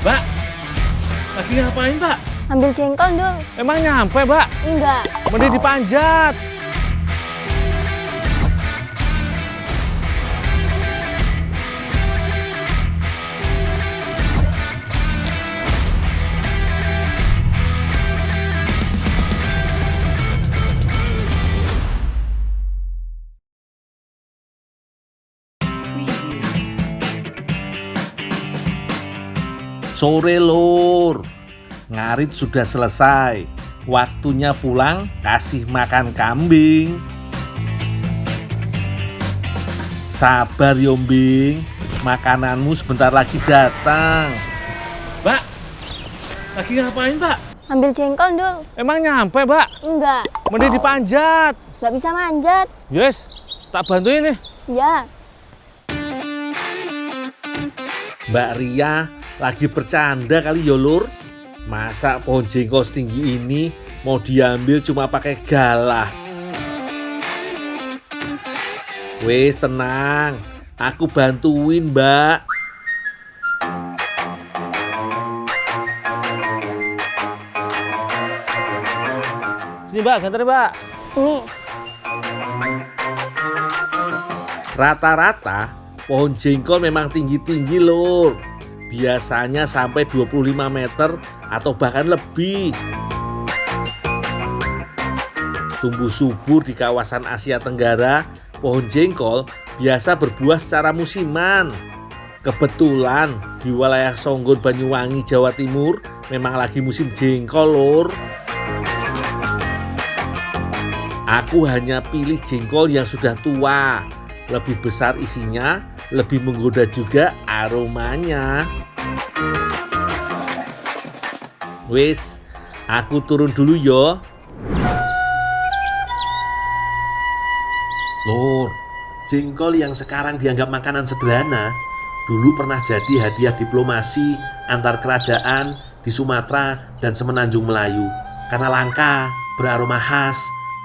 Mbak, lagi ngapain, Mbak? Ambil jengkol, Dul. Emang nyampe, Mbak? Enggak. Mending dipanjat. Sore lur, ngarit sudah selesai. Waktunya pulang kasih makan kambing. Sabar Yombing, makananmu sebentar lagi datang. Mbak, lagi ngapain, Mbak? Ambil jengkol, Dul. Emang nyampe, Mbak? Enggak. Mending dipanjat. Enggak bisa manjat. Yes, tak bantuin nih. Ya. Mbak Ria lagi bercanda kali ya lur. Masa pohon jengkol setinggi ini mau diambil cuma pakai galah? Wes tenang, aku bantuin Mbak. Sini, Mbak, gantarin, Mbak. Ini. Rata-rata pohon jengkol memang tinggi-tinggi lur. Biasanya sampai 25 meter atau bahkan lebih. Tumbuh subur di kawasan Asia Tenggara, pohon jengkol biasa berbuah secara musiman. Kebetulan di wilayah Songgon, Banyuwangi, Jawa Timur memang lagi musim jengkol lur. Aku hanya pilih jengkol yang sudah tua, lebih besar isinya, lebih menggoda juga aromanya. Wis, aku turun dulu yo. Lur, jengkol yang sekarang dianggap makanan sederhana, dulu pernah jadi hadiah diplomasi antar kerajaan di Sumatera dan Semenanjung Melayu. Karena langka, beraroma khas,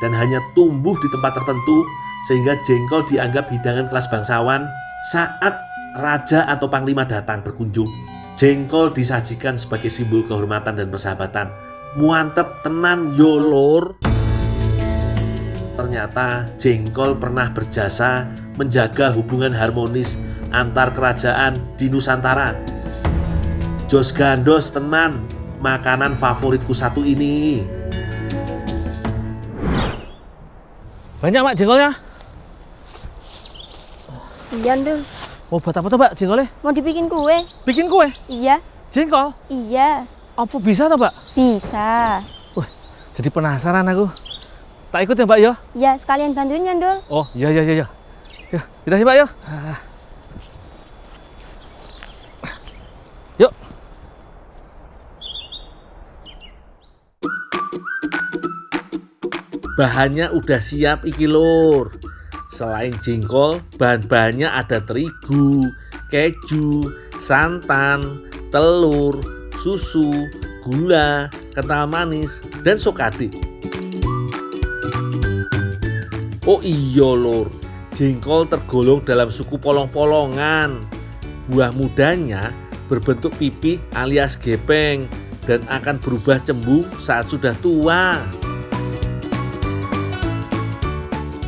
dan hanya tumbuh di tempat tertentu, sehingga jengkol dianggap hidangan kelas bangsawan saat raja atau panglima datang berkunjung. Jengkol disajikan sebagai simbol kehormatan dan persahabatan. Muantep tenan yo lur. Ternyata jengkol pernah berjasa menjaga hubungan harmonis antar kerajaan di Nusantara. Jos gandos tenan, makanan favoritku satu ini. Banyak, Mbak, jengkolnya. Iya, Dul. Mau buat apa tuh, Mbak, jengkolnya? Mau dibikin kue? Bikin kue? Iya. Jengkol? Iya. Apa bisa tuh, Mbak? Bisa. Wah, jadi penasaran aku. Tak ikut ya, Mbak, ya? Ya, sekalian bantuin ya, Dul. Oh, iya. Ya, udah sih, Mbak, ya. Yuk. Bahannya udah siap iki lur. Selain jengkol, bahan-bahannya ada terigu, keju, santan, telur, susu, gula, kental manis, dan sokade. Oh iya lur, jengkol tergolong dalam suku polong-polongan. Buah mudanya berbentuk pipih alias gepeng dan akan berubah cembung saat sudah tua.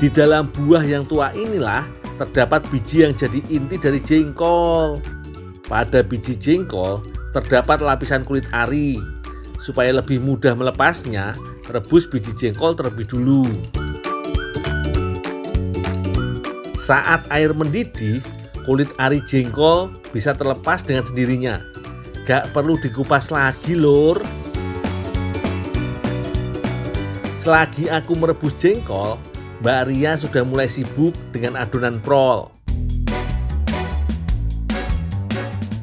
Di dalam buah yang tua inilah terdapat biji yang jadi inti dari jengkol. Pada biji jengkol terdapat lapisan kulit ari. Supaya lebih mudah melepasnya, rebus biji jengkol terlebih dulu. Saat air mendidih, kulit ari jengkol bisa terlepas dengan sendirinya. Gak perlu dikupas lagi lur. Selagi aku merebus jengkol, Mbak Ria sudah mulai sibuk dengan adonan prol.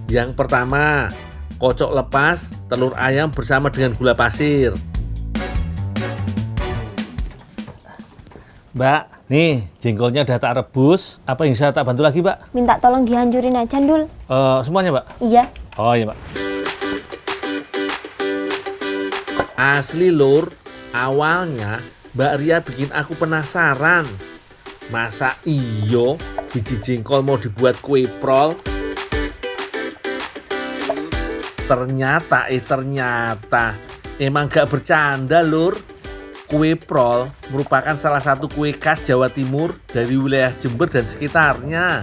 Yang pertama, kocok lepas telur ayam bersama dengan gula pasir. Mbak, nih jengkolnya udah tak rebus. Apa yang bisa tak bantu lagi, Mbak? Minta tolong dihancurin aja, Dul. Semuanya, Mbak? Iya. Oh iya, Mbak. Asli lur, awalnya Mbak Ria bikin aku penasaran. Masa iyo biji jengkol mau dibuat kue prol? Ternyata emang gak bercanda lur. Kue prol merupakan salah satu kue khas Jawa Timur dari wilayah Jember dan sekitarnya.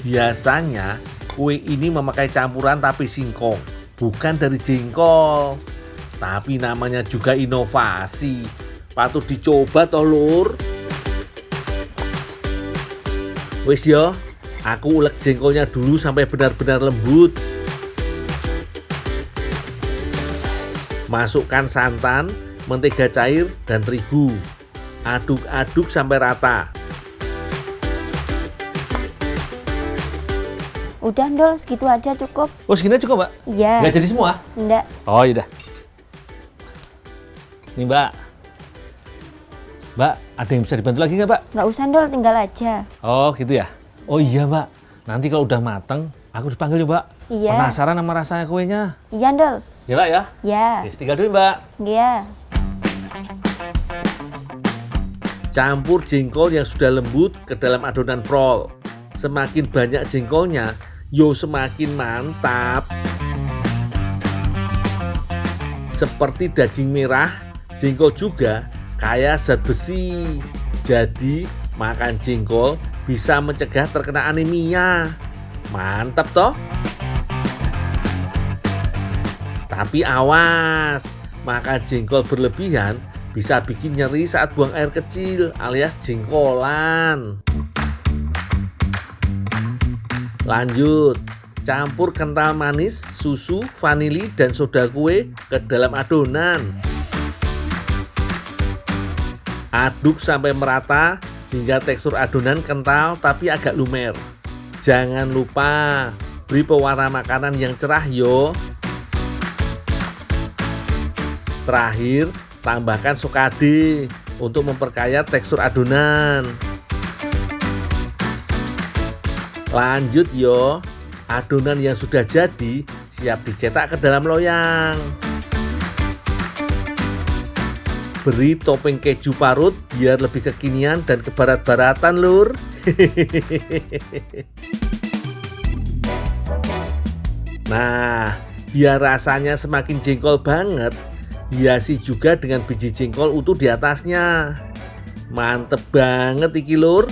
Biasanya kue ini memakai campuran tape singkong, bukan dari jengkol. Tapi namanya juga inovasi, patut dicoba toh lur. Wis yo, aku ulek jengkolnya dulu sampai benar-benar lembut. Masukkan santan, mentega cair, dan terigu. Aduk-aduk sampai rata. Udah Ndol, segitu aja cukup. Oh segini cukup mbak? Iya. Nggak jadi semua? Enggak. Oh iya. Nih mbak. Mbak, ada yang bisa dibantu lagi nggak mbak? Nggak usah Ndol, tinggal aja. Oh gitu ya? Oh iya mbak. Nanti kalau udah mateng, aku dipanggil ya mbak. Iya. Penasaran sama rasanya kuenya. Iya Ndol. Ya mbak ya? Ya. Oke, tinggal dulu mbak. Iya. Campur jengkol yang sudah lembut ke dalam adonan prol. Semakin banyak jengkolnya, yo semakin mantap. Seperti daging merah, jengkol juga kaya zat besi. Jadi, makan jengkol bisa mencegah terkena anemia. Mantap toh? Tapi awas, makan jengkol berlebihan bisa bikin nyeri saat buang air kecil alias jengkolan. Lanjut, campur kental manis, susu, vanili, dan soda kue ke dalam adonan. Aduk sampai merata hingga tekstur adonan kental tapi agak lumer. Jangan lupa beri pewarna makanan yang cerah yo. Terakhir, tambahkan sokade untuk memperkaya tekstur adonan. Lanjut yo, adonan yang sudah jadi siap dicetak ke dalam loyang. Beri topping keju parut biar lebih kekinian dan kebarat-baratan lur. Nah, biar rasanya semakin jengkol banget, hiasi juga dengan biji jengkol utuh di atasnya. Mantep banget iki lur.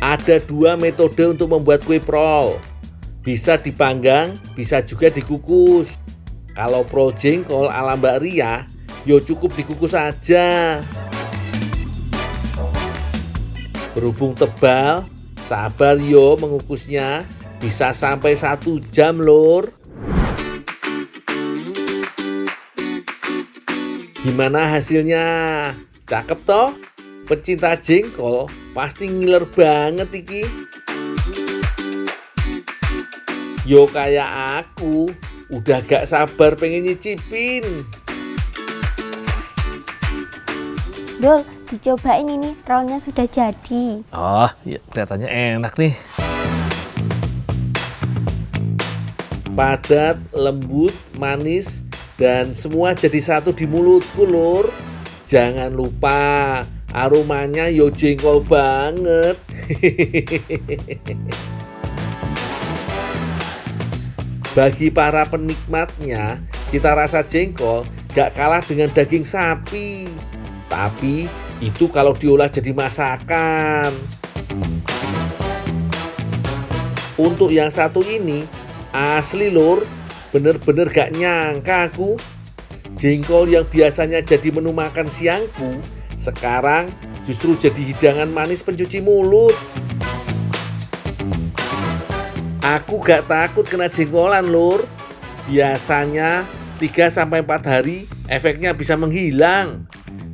Ada dua metode untuk membuat kue prol. Bisa dipanggang, bisa juga dikukus. Kalau prol jengkol ala Mbak Ria, yo cukup dikukus aja. Berhubung tebal, sabar yo mengukusnya. Bisa sampai 1 jam lur. Gimana hasilnya? Cakep toh? Pecinta jengkol pasti ngiler banget iki. Yo kayak aku, udah gak sabar pengen nyicipin. Ndol, dicobain ini, rollnya sudah jadi. Oh, ya, kelihatannya enak nih. Padat, lembut, manis, dan semua jadi satu di mulutku lur. Jangan lupa, aromanya yo jengkol banget. Bagi para penikmatnya, cita rasa jengkol gak kalah dengan daging sapi. Tapi itu kalau diolah jadi masakan. Untuk yang satu ini, asli lur, bener-bener gak nyangka aku. Jengkol yang biasanya jadi menu makan siangku, sekarang justru jadi hidangan manis pencuci mulut. Aku gak takut kena jengkolan lur. Biasanya 3-4 hari efeknya bisa menghilang.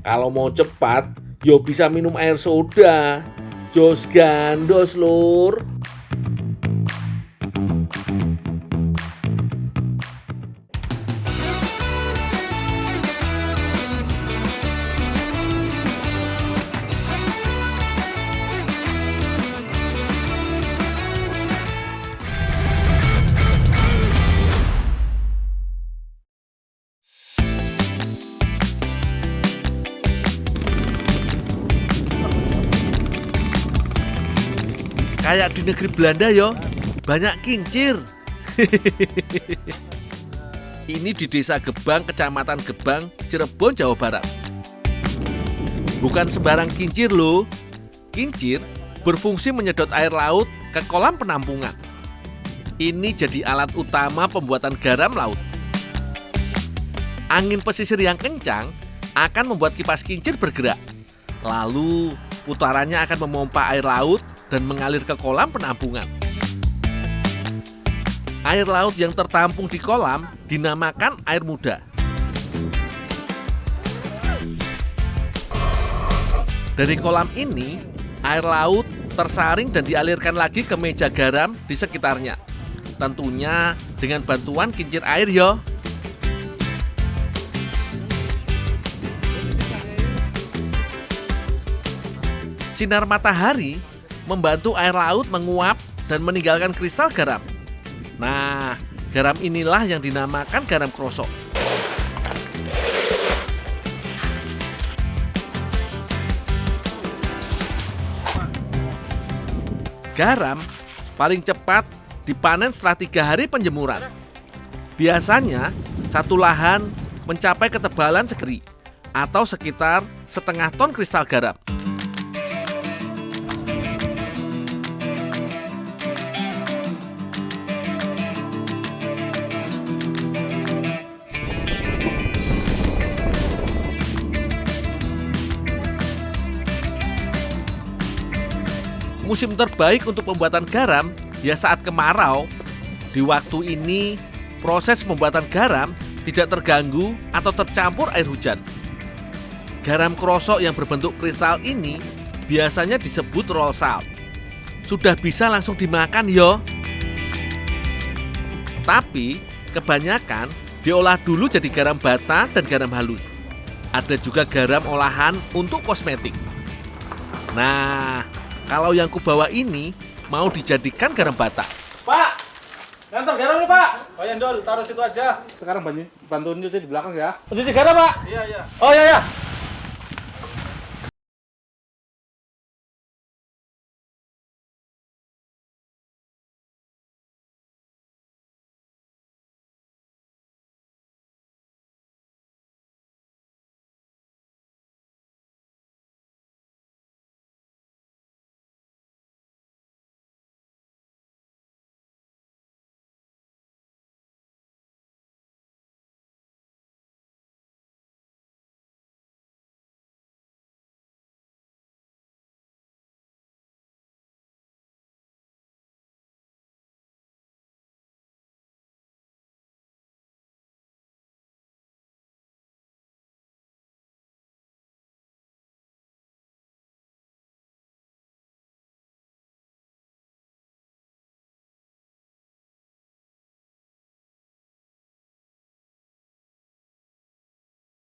Kalau mau cepat, yo bisa minum air soda. Jos gandos lur. Kayak di negeri Belanda yo, banyak kincir. Ini di Desa Gebang, Kecamatan Gebang, Cirebon, Jawa Barat. Bukan sembarang kincir loh. Kincir berfungsi menyedot air laut ke kolam penampungan. Ini jadi alat utama pembuatan garam laut. Angin pesisir yang kencang akan membuat kipas kincir bergerak. Lalu putarannya akan memompa air laut dan mengalir ke kolam penampungan. Air laut yang tertampung di kolam dinamakan air muda. Dari kolam ini, air laut tersaring dan dialirkan lagi ke meja garam di sekitarnya. Tentunya dengan bantuan kincir air yo. Sinar matahari membantu air laut menguap dan meninggalkan kristal garam. Nah, garam inilah yang dinamakan garam krosok. Garam paling cepat dipanen setelah 3 hari penjemuran. Biasanya, satu lahan mencapai ketebalan segeri atau sekitar setengah ton kristal garam. Musim terbaik untuk pembuatan garam ya saat kemarau. Di waktu ini, proses pembuatan garam tidak terganggu atau tercampur air hujan. Garam krosok yang berbentuk kristal ini biasanya disebut roll salt. Sudah bisa langsung dimakan yo. Tapi kebanyakan diolah dulu jadi garam bata dan garam halus. Ada juga garam olahan untuk kosmetik. Nah, kalau yang kubawa ini mau dijadikan garam bata. Pak, ngantar garam nih Pak. Oh ya, Ndol, taruh situ aja. Sekarang bantuin nyuci di belakang ya. Cuci garam Pak. Iya, iya. Oh iya ya.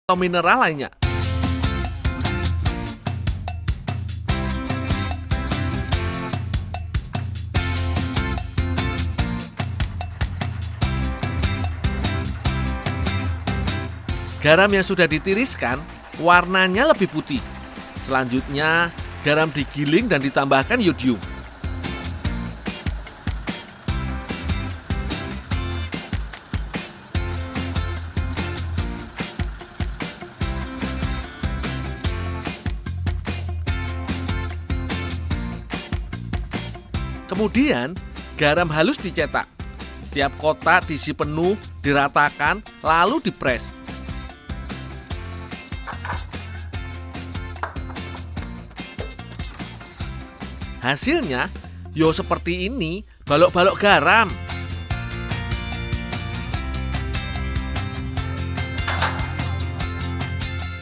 Atau mineral lainnya. Garam yang sudah ditiriskan warnanya lebih putih. Selanjutnya, garam digiling dan ditambahkan yodium. Kemudian, garam halus dicetak. Tiap kotak diisi penuh, diratakan, lalu dipres. Hasilnya, yo seperti ini, balok-balok garam.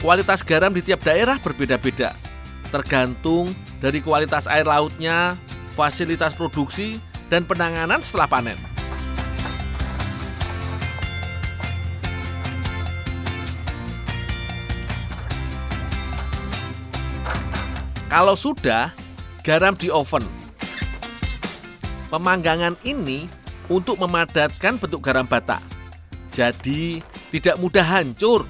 Kualitas garam di tiap daerah berbeda-beda, tergantung dari kualitas air lautnya, fasilitas produksi, dan penanganan setelah panen. Kalau sudah, garam di oven. Pemanggangan ini untuk memadatkan bentuk garam bata. Jadi tidak mudah hancur.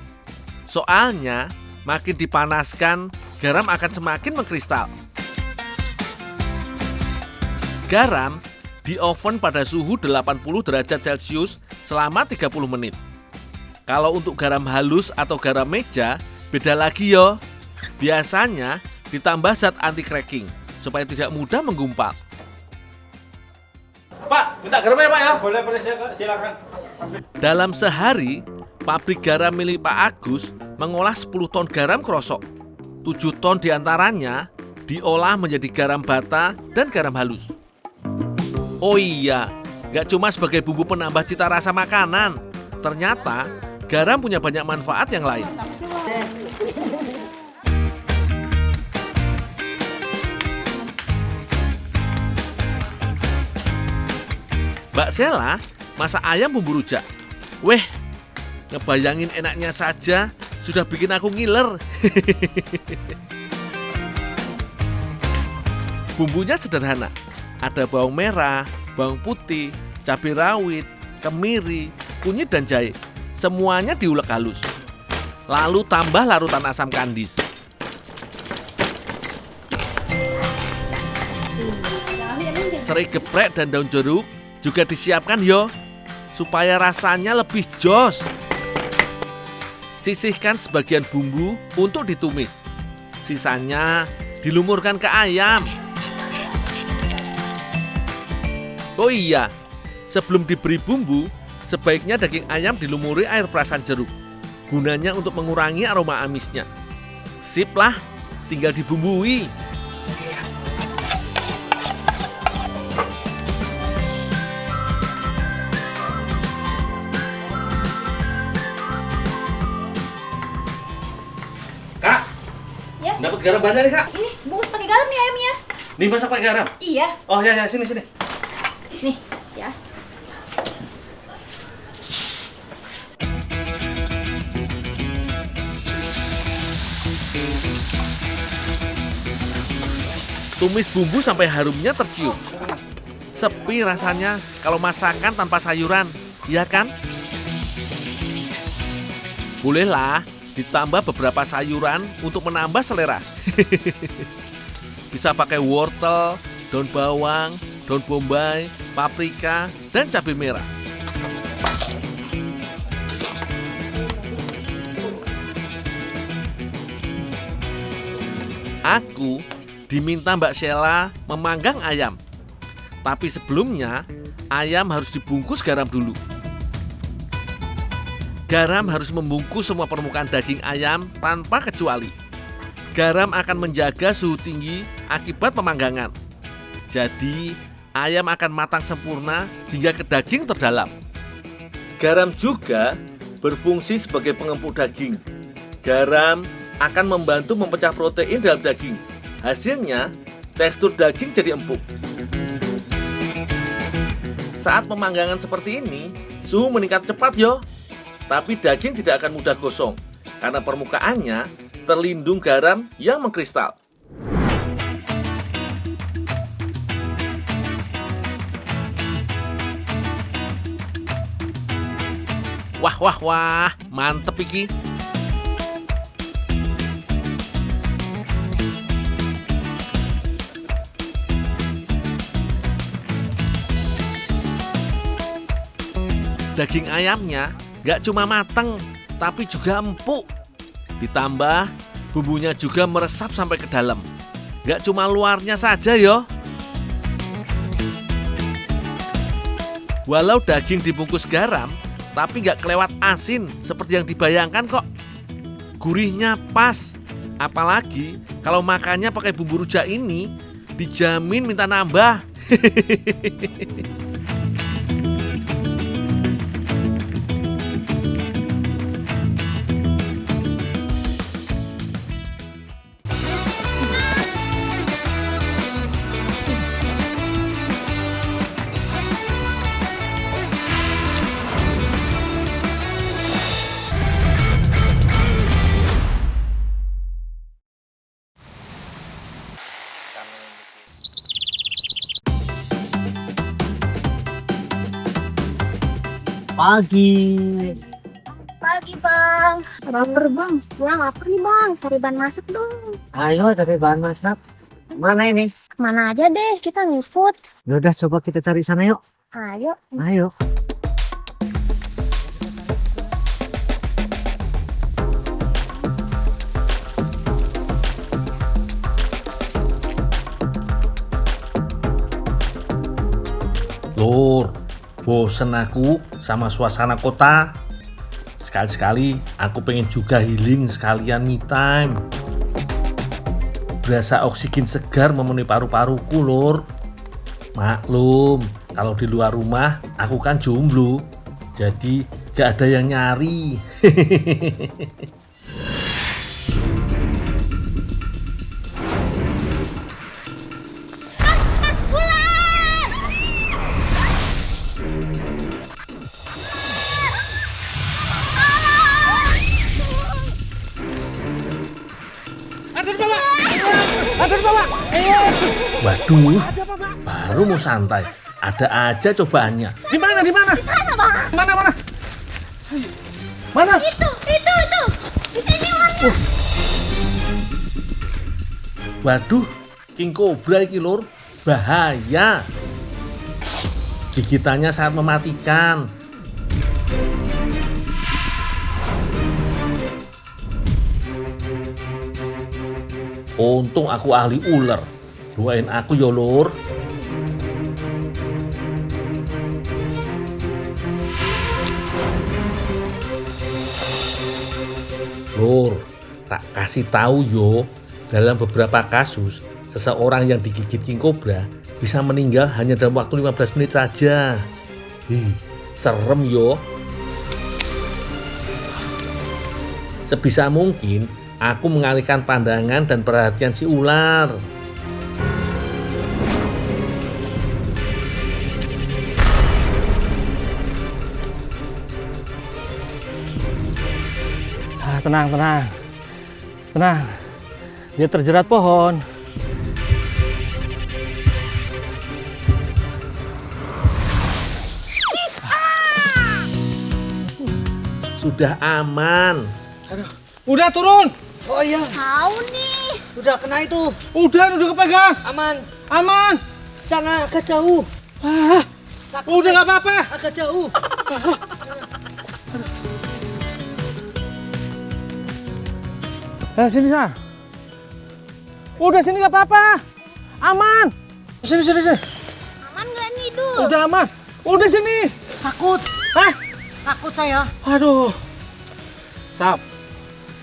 Soalnya makin dipanaskan, garam akan semakin mengkristal. Garam di oven pada suhu 80 derajat Celcius selama 30 menit. Kalau untuk garam halus atau garam meja, beda lagi yo. Biasanya ditambah zat anti cracking supaya tidak mudah menggumpal. Pak, minta garamnya Pak ya? Boleh, silakan. Dalam sehari, pabrik garam milik Pak Agus mengolah 10 ton garam krosok. 7 ton diantaranya diolah menjadi garam bata dan garam halus. Oh iya, gak cuma sebagai bumbu penambah cita rasa makanan. Ternyata, garam punya banyak manfaat yang lain. Mbak Sela masak ayam bumbu rujak. Weh, ngebayangin enaknya saja sudah bikin aku ngiler. Bumbunya sederhana. Ada bawang merah, bawang putih, cabai rawit, kemiri, kunyit dan jahe. Semuanya diulek halus. Lalu tambah larutan asam kandis. Serai geprek dan daun jeruk juga disiapkan yo, supaya rasanya lebih jos. Sisihkan sebagian bumbu untuk ditumis. Sisanya dilumurkan ke ayam. Oh iya, sebelum diberi bumbu, sebaiknya daging ayam dilumuri air perasan jeruk. Gunanya untuk mengurangi aroma amisnya. Sip lah, tinggal dibumbui. Kak, Ya. dapat garam banyak nih Kak. Ini bungkus pakai garam nih ayamnya. Nih masak pakai garam. Iya. Oh ya, sini. Nih, ya. Tumis bumbu sampai harumnya tercium. Sepi rasanya kalau masakan tanpa sayuran, ya kan? Bolehlah ditambah beberapa sayuran untuk menambah selera. Bisa pakai wortel, daun bawang, daun bombay, paprika, dan cabai merah. Aku diminta Mbak Sela memanggang ayam. Tapi sebelumnya, ayam harus dibungkus garam dulu. Garam harus membungkus semua permukaan daging ayam tanpa kecuali. Garam akan menjaga suhu tinggi akibat pemanggangan. Jadi, ayam akan matang sempurna hingga ke daging terdalam. Garam juga berfungsi sebagai pengempuk daging. Garam akan membantu memecah protein dalam daging. Hasilnya, tekstur daging jadi empuk. Saat pemanggangan seperti ini, suhu meningkat cepat yo. Tapi daging tidak akan mudah gosong karena permukaannya terlindung garam yang mengkristal. Wah, mantep iki. Daging ayamnya gak cuma mateng, tapi juga empuk. Ditambah, bumbunya juga meresap sampai ke dalam. Gak cuma luarnya saja yo. Walau daging dibungkus garam, tapi gak kelewat asin seperti yang dibayangkan kok. Gurihnya pas. Apalagi kalau makannya pakai bumbu rujak ini, dijamin minta nambah. Pagi. Pagi, Bang. Lapar, Bang. Gua lapar nih, Bang. Cari bahan masak dong. Ayo cari bahan masak. Mana ini? Kemana aja deh, kita ngikut. Udah, coba kita cari sana yuk. Ayo. Ayo. Lur, bosen aku sama suasana kota. Sekali-sekali aku pengen juga healing sekalian me time. Berasa oksigen segar memenuhi paru-paruku, Lur. Maklum, kalau di luar rumah aku kan jomblo. Jadi gak ada yang nyari. Waduh, baru mau santai. Ada aja cobaannya. Di mana? Di mana? Mana? Mana? Itu. Di sini ularnya. Waduh, king cobra iki, Lur. Bahaya. Gigitannya sangat mematikan. Untung aku ahli ular. Doain aku ya, Lur. Lur, tak kasih tahu yo, dalam beberapa kasus seseorang yang digigit king cobra bisa meninggal hanya dalam waktu 15 menit saja. Serem yo. Sebisa mungkin aku mengalihkan pandangan dan perhatian si ular. Tenang. Dia terjerat pohon. Sudah aman. Udah turun. Oh iya, Tahu nih. udah kena itu. Udah kepegang. Aman. Jangan agak jauh. Takut Udah saya. nggak apa-apa. Agak jauh. Sini, Sar. Udah sini nggak apa-apa. Aman. Sini. Aman nggak nih, Dul? Udah aman. Udah sini. Takut. Hah? Takut saya. Aduh. Sap.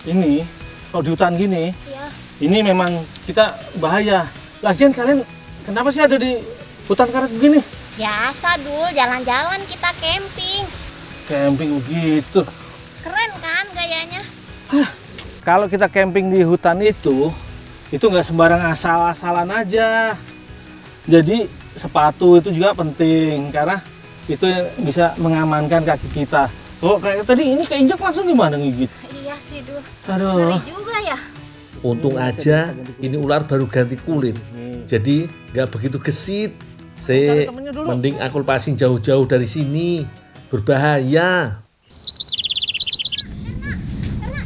Ini kalau di hutan gini, Iya. ini memang kita bahaya. Lagian kalian kenapa sih ada di hutan karet begini? Biasa, Dul. Jalan-jalan kita camping. Camping begitu. Keren kan gayanya? Kalau kita camping di hutan itu nggak sembarang asal-asalan aja. Jadi sepatu itu juga penting karena itu yang bisa mengamankan kaki kita. Oh, kayak tadi ini keinjak langsung gimana ngigit? Iya sih, Dul. Aduh. Ngeri juga ya. Untung aja ini ular baru ganti kulit. Jadi nggak begitu gesit. Cari temennya dulu. Mending aku lepasin jauh-jauh dari sini. Berbahaya.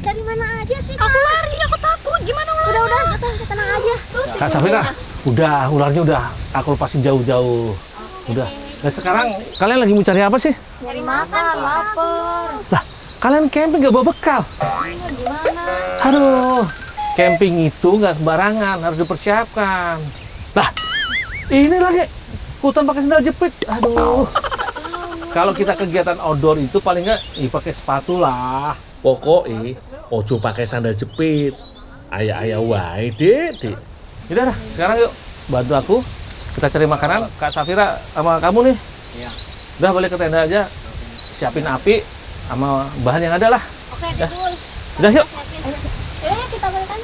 Dari mana aja sih? Aku lari, aku takut. Gimana ular? Udah, tenang aja. Kak Safira, udah ularnya udah aku lepasin jauh-jauh. Udah. Nah sekarang kalian lagi mau cari apa sih? Nyari makan, lapar. Lah, kalian camping gak bawa bekal? Gimana? Aduh, camping itu nggak sembarangan, harus dipersiapkan. Lah, ini lagi hutan pakai sandal jepit. Aduh. Kalau kita kegiatan outdoor itu paling nggak pakai sepatu lah. Pokoknya ojo pakai sandal jepit. Ayah wae, Dek. Udah dah, sekarang yuk bantu aku. Kita cari makanan, Kak Safira sama kamu nih. Iya. Udah balik ke tenda aja. Siapin api sama bahan yang ada lah. Oke, Ya. Dul. Udah yuk. Ayo, kita balik kan.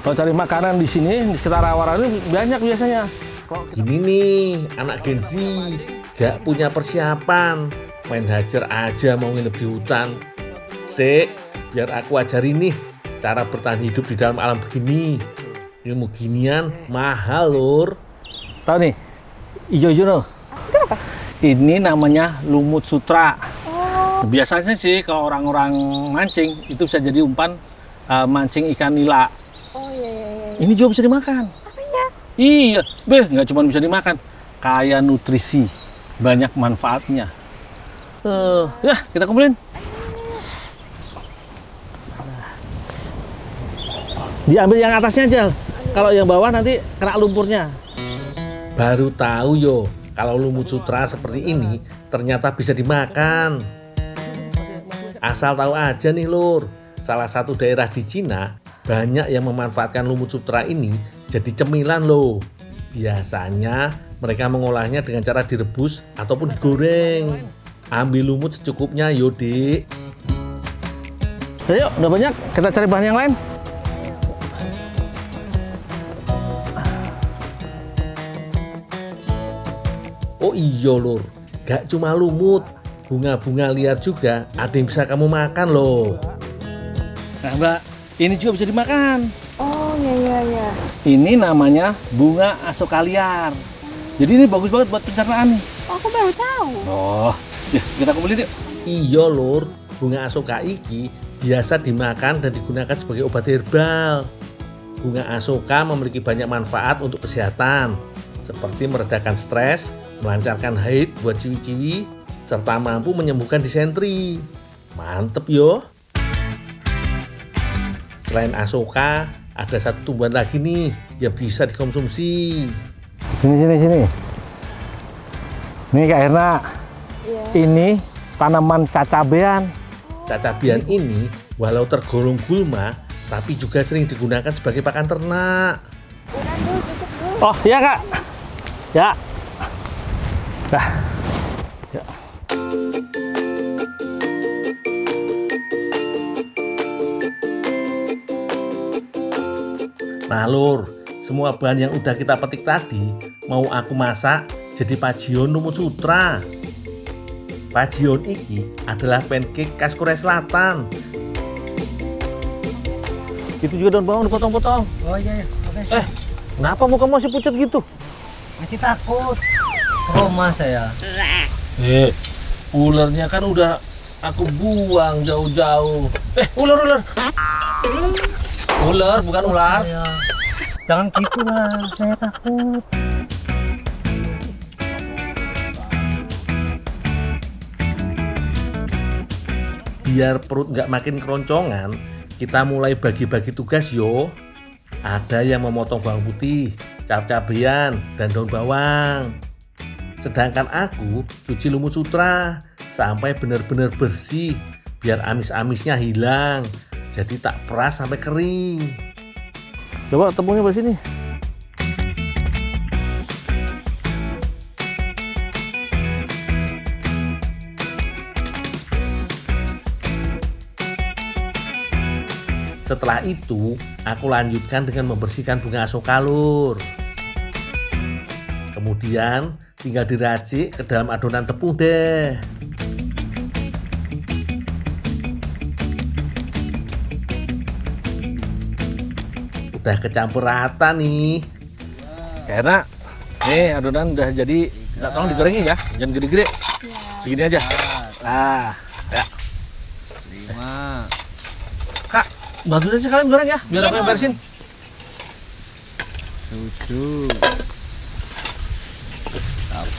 Kalau cari makanan di sini di sekitar rawa ini banyak biasanya. Gini nih, anak Gen Z gak punya persiapan. Main hajar aja mau nginep di hutan. Biar aku ajarin nih cara bertahan hidup di dalam alam begini. Ilmu ginian mahal, Lur. Tahu nih, ijo-ijo no. Ini namanya lumut sutra. Biasanya sih kalau orang-orang mancing itu bisa jadi umpan mancing ikan nila. Oh iya. Ini juga bisa dimakan. Apa ya? Iya, nggak cuma bisa dimakan, kaya nutrisi, banyak manfaatnya. Ya, kita kumpulin. Diambil yang atasnya aja. Kalau yang bawah nanti kena lumpurnya. Baru tahu yo, kalau lumut sutra seperti ini ternyata bisa dimakan. Asal tahu aja nih Lur, salah satu daerah di Cina banyak yang memanfaatkan lumut sutra ini jadi cemilan loh. Biasanya mereka mengolahnya dengan cara direbus ataupun digoreng. Ambil lumut secukupnya yo, Dik. Ayo, udah banyak, kita cari bahan yang lain. Oh iya Lur, gak cuma lumut, bunga-bunga liar juga ada yang bisa kamu makan loh. Nah Mbak, ini juga bisa dimakan. Oh iya. Ini namanya bunga asoka liar. Jadi ini bagus banget buat pencernaan nih. Oh, aku baru tahu. Oh, ya kita kumpulin yuk. Iya Lur, bunga asoka iki biasa dimakan dan digunakan sebagai obat herbal. Bunga asoka memiliki banyak manfaat untuk kesehatan, seperti meredakan stres, melancarkan haid buat ciwi-ciwi, serta mampu menyembuhkan disentri. Mantep yo. Selain asoka, ada satu tumbuhan lagi nih yang bisa dikonsumsi. Sini. Nih Kak Erna, Iya. ini tanaman cacabean. Cacabian ini walau tergolong gulma, tapi juga sering digunakan sebagai pakan ternak. Udah dulu, tutup dulu. Oh iya Kak. Ya. Dah. Ya. Nah Lur, semua bahan yang udah kita petik tadi mau aku masak jadi pajion lumut sutra. Pajion iki adalah pancake khas Korea Selatan. Itu juga daun bawang dipotong-potong. Oh iya. Oke. Kenapa muka masih pucat gitu? Masih takut. Trauma saya. Ularnya kan udah aku buang jauh-jauh. Ular. Ular, bukan ular. Saya. Jangan gitu lah, saya takut. Biar perut nggak makin keroncongan, kita mulai bagi-bagi tugas yo. Ada yang memotong bawang putih, cabai-cabean, dan daun bawang. Sedangkan aku cuci lumut sutra sampai benar-benar bersih, biar amis-amisnya hilang. Jadi tak peras sampai kering. Coba tepungnya di sini. Setelah itu, aku lanjutkan dengan membersihkan bunga asoka Lur. Kemudian tinggal diracik ke dalam adonan tepung deh. Udah kecampur rata nih. Karena nih adonan udah jadi, tolong digorengin ya, jangan gede-gede. Segini aja. Nah, ya. Terima. Kak, bantu aja kalian goreng ya, biar aku yang beresin. Tujuh.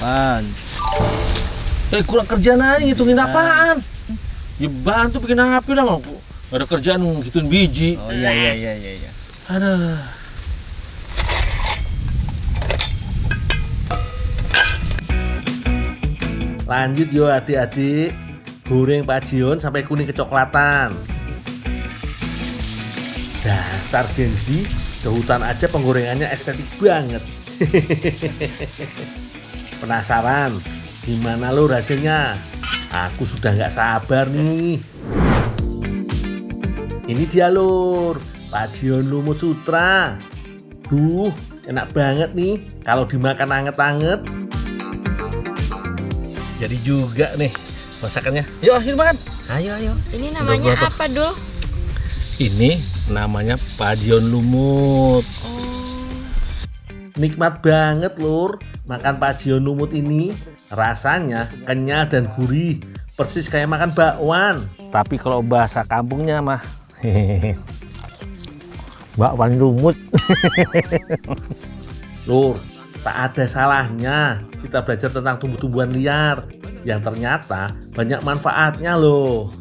8. Kurang kerjaan aja ngitungin apaan? Ya bantu bikin api lah, mau. Gak ada kerjaan ngitungin biji. Oh iya. Aduh. Lanjut yo adik-adik, goreng pajion sampai kuning kecoklatan. Dasar Gen Z, ke hutan aja penggorengannya estetik banget. Penasaran? Gimana lo hasilnya? Aku sudah nggak sabar nih. Ini dia Lur, pajion lumut sutra. Enak banget nih kalau dimakan anget-anget. Jadi juga nih masakannya. Yuk, sini makan. Ayo. Ini namanya Udah, apa, Dul? Ini namanya pajion lumut. Nikmat banget Lur, makan pajion lumut ini. Rasanya kenyal dan gurih, persis kayak makan bakwan. Tapi kalau bahasa kampungnya mah bakwan lumut. Lur, tak ada salahnya kita belajar tentang tumbuh-tumbuhan liar yang ternyata banyak manfaatnya loh.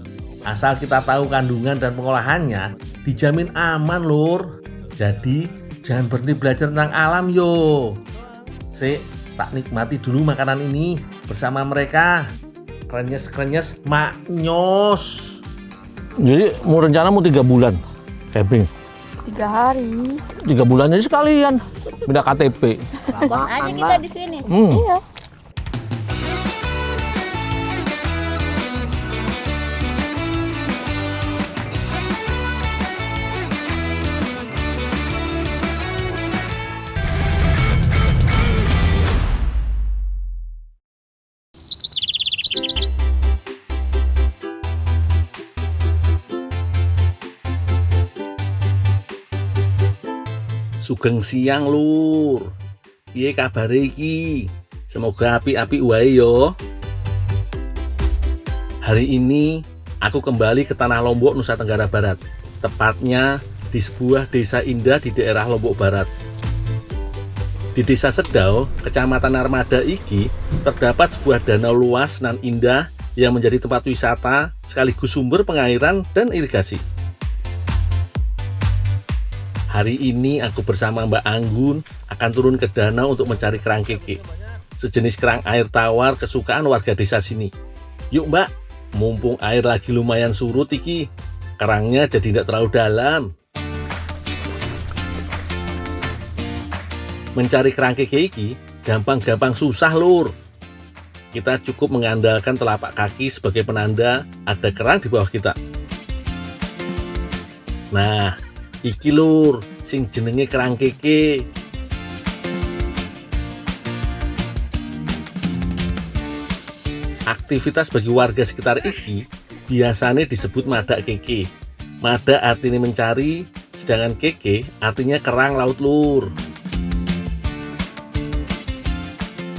Asal kita tahu kandungan dan pengolahannya, dijamin aman lur. Jadi jangan berhenti belajar tentang alam yo. Sik, tak nikmati dulu makanan ini bersama mereka. Krenyes-krenyes maknyos. Jadi mau rencana mau 3 bulan camping. 3 hari. 3 bulan aja sekalian. Beda KTP. Bos aja kita di sini. Iya. Sugeng siang lur. Piye kabare iki? Semoga api-api wae yo. Hari ini aku kembali ke tanah Lombok, Nusa Tenggara Barat. Tepatnya di sebuah desa indah di daerah Lombok Barat. Di Desa Sedau, Kecamatan Armada iki terdapat sebuah danau luas nan indah yang menjadi tempat wisata sekaligus sumber pengairan dan irigasi. Hari ini aku bersama Mbak Anggun akan turun ke danau untuk mencari kerang keke, sejenis kerang air tawar kesukaan warga desa sini. Yuk Mbak, mumpung air lagi lumayan surut iki, kerangnya jadi tidak terlalu dalam. Mencari kerang keke iki gampang-gampang susah lur. Kita cukup mengandalkan telapak kaki sebagai penanda ada kerang di bawah kita. Nah, iki lur, sing jenenge kerang keke. Aktivitas bagi warga sekitar iki biasanya disebut madak keke. Madak artinya mencari, sedangkan keke artinya kerang laut lur.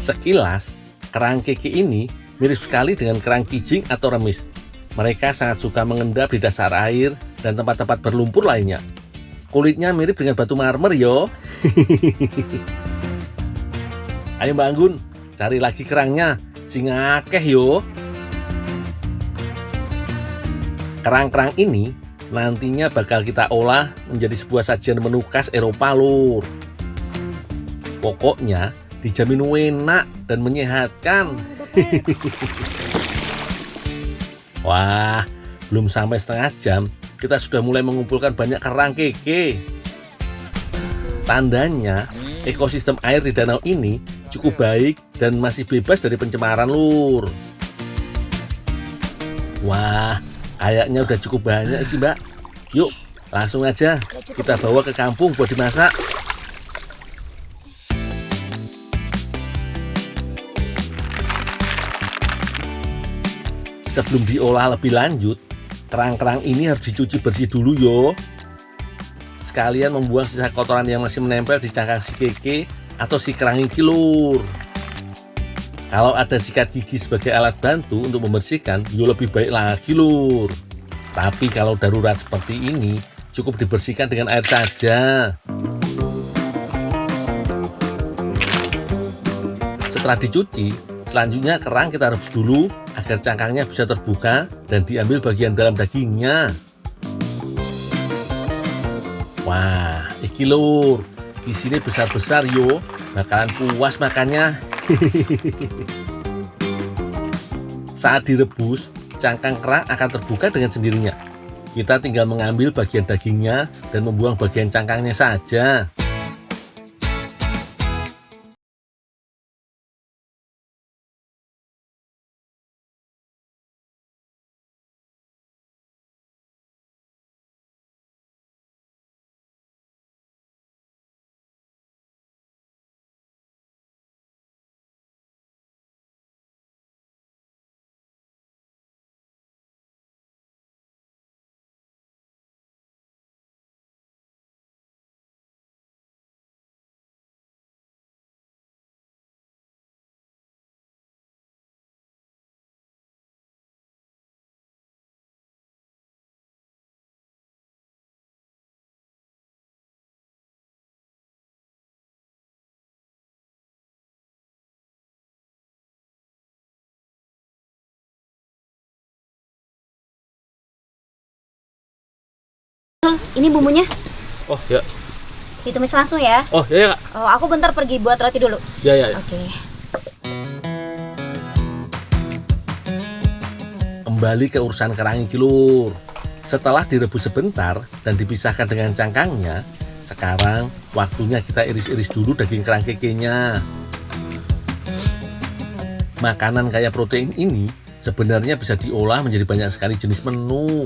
Sekilas, kerang keke ini mirip sekali dengan kerang kijing atau remis. Mereka sangat suka mengendap di dasar air dan tempat-tempat berlumpur lainnya. Kulitnya mirip dengan batu marmer yo. Ayo Mbak Anggun, cari lagi kerangnya, sing akeh yo. Kerang-kerang ini nantinya bakal kita olah menjadi sebuah sajian menu khas Eropa lur. Pokoknya dijamin enak dan menyehatkan. Wah, belum sampai setengah jam kita sudah mulai mengumpulkan banyak kerang keke. Tandanya ekosistem air di danau ini cukup baik dan masih bebas dari pencemaran lur. Wah, kayaknya udah cukup banyak ini Mbak. Yuk, langsung aja kita bawa ke kampung buat dimasak. Sebelum diolah lebih lanjut, kerang-kerang ini harus dicuci bersih dulu yo. Sekalian membuang sisa kotoran yang masih menempel di cangkang si keke atau si kerang iki lur. Kalau ada sikat gigi sebagai alat bantu untuk membersihkan, yo lebih baik lagi lur. Tapi kalau darurat seperti ini, cukup dibersihkan dengan air saja. Setelah dicuci, selanjutnya kerang kita rebus dulu agar cangkangnya bisa terbuka dan diambil bagian dalam dagingnya. Wah, iki lur, di sini besar-besar yo, bakalan puas makannya. Saat direbus, cangkang kerang akan terbuka dengan sendirinya. Kita tinggal mengambil bagian dagingnya dan membuang bagian cangkangnya saja. Ini bumbunya. Oh ya. Ditumis langsung ya. Oh ya, Kak. Oh, aku bentar pergi buat roti dulu. Ya ya. Oke. Kembali ke urusan kerang iki lur. Setelah direbus sebentar dan dipisahkan dengan cangkangnya, sekarang waktunya kita iris-iris dulu daging kerang kekenya. Makanan kaya protein ini sebenarnya bisa diolah menjadi banyak sekali jenis menu.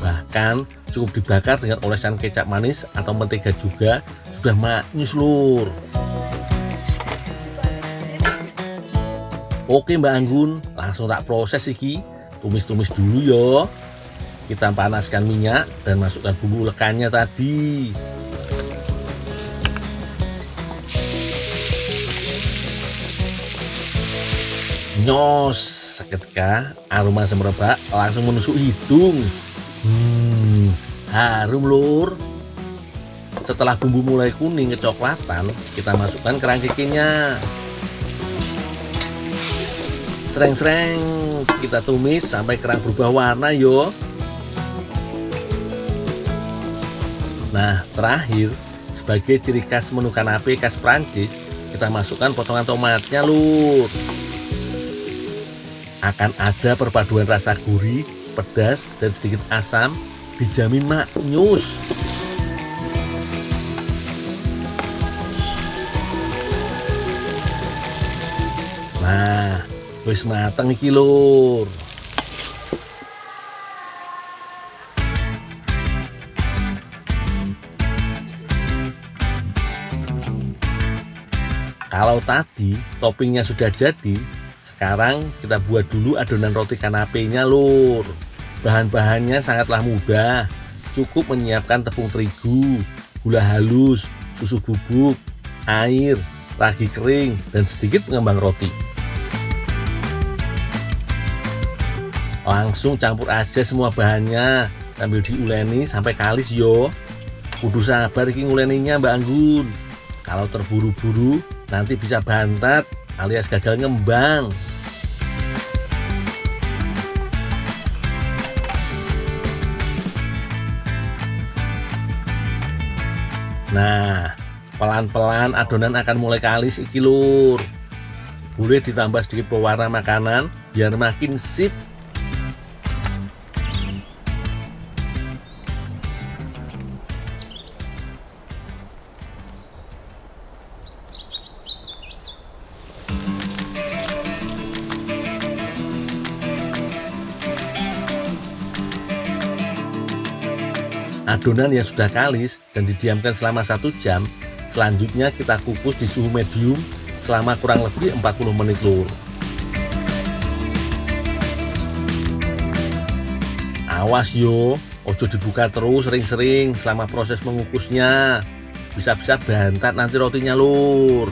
Bahkan cukup dibakar dengan olesan kecap manis atau mentega juga sudah maknyus lur. Oke Mbak Anggun, langsung tak proses iki. Tumis-tumis dulu yo. Kita panaskan minyak dan masukkan bumbu ulekannya tadi. Nyos, seketika aroma semerbak langsung menusuk hidung. Harum lur. Setelah bumbu mulai kuning kecoklatan, kita masukkan kerang kekenya. Sereng-sereng kita tumis sampai kerang berubah warna yo. Nah, terakhir sebagai ciri khas menu kanape khas Prancis, kita masukkan potongan tomatnya lur. Akan ada perpaduan rasa gurih, pedas, dan sedikit asam, dijamin maknyus. Nah, wis mateng iki lur. Kalau tadi toppingnya sudah jadi, sekarang kita buat dulu adonan roti kanapenya lur. Bahan-bahannya sangatlah mudah. Cukup menyiapkan tepung terigu, gula halus, susu bubuk, air, ragi kering, dan sedikit pengembang roti. Langsung campur aja semua bahannya sambil diuleni sampai kalis yo. Kudu sabar iki nguleninya Mbak Anggun. Kalau terburu-buru nanti bisa bantat alias gagal ngembang. Nah, pelan-pelan adonan akan mulai kalis iki lur. Boleh ditambah sedikit pewarna makanan biar makin sip. Adonan yang sudah kalis dan didiamkan selama 1 jam, selanjutnya kita kukus di suhu medium selama kurang lebih 40 menit lur. Awas yo, ojo dibuka terus sering-sering selama proses mengukusnya. Bisa-bisa bantat nanti rotinya lur.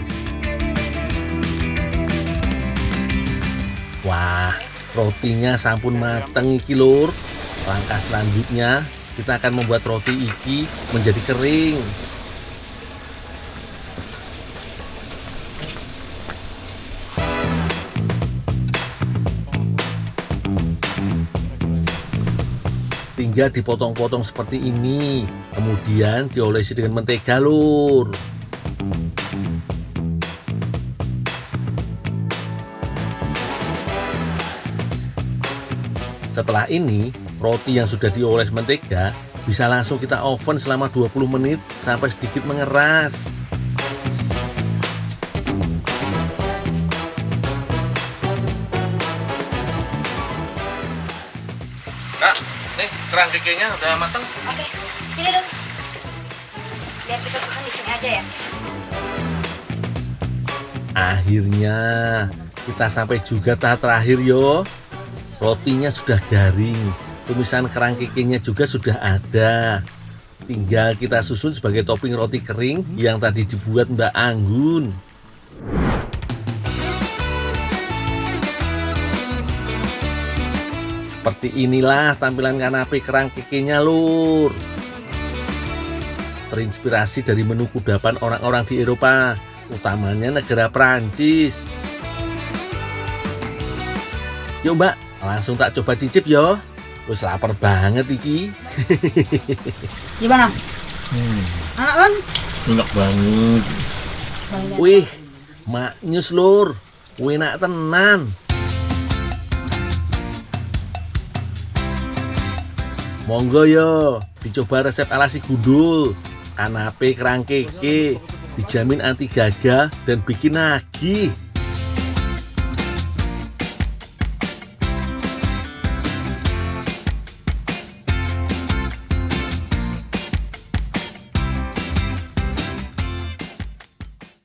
Wah, rotinya sampun mateng iki lur. Langkah selanjutnya kita akan membuat roti iki menjadi kering. Tinggal dipotong-potong seperti ini, kemudian diolesi dengan mentega lur. Setelah ini, roti yang sudah dioles mentega bisa langsung kita oven selama 20 menit sampai sedikit mengeras. Kak, nih kerang kekenya udah matang. Oke, sini dong. Biar kita susun di sini aja ya. Akhirnya kita sampai juga tahap terakhir yo. Rotinya sudah garing, tumisan kerang kekenya juga sudah ada. Tinggal kita susun sebagai topping roti kering yang tadi dibuat Mbak Anggun. Seperti inilah tampilan kanape kerang kekenya lur. Terinspirasi dari menu kudapan orang-orang di Eropa, utamanya negara Prancis. Yuk Mbak, langsung tak coba cicip yo. Wis lapar banget iki. Gimana? Anak kan? Enak banget. Wih, maknyus lur. Enak tenan. Monggo yo, dicoba resep ala si Gundul. Kanape kerang keke, dijamin anti gagah dan bikin nagih.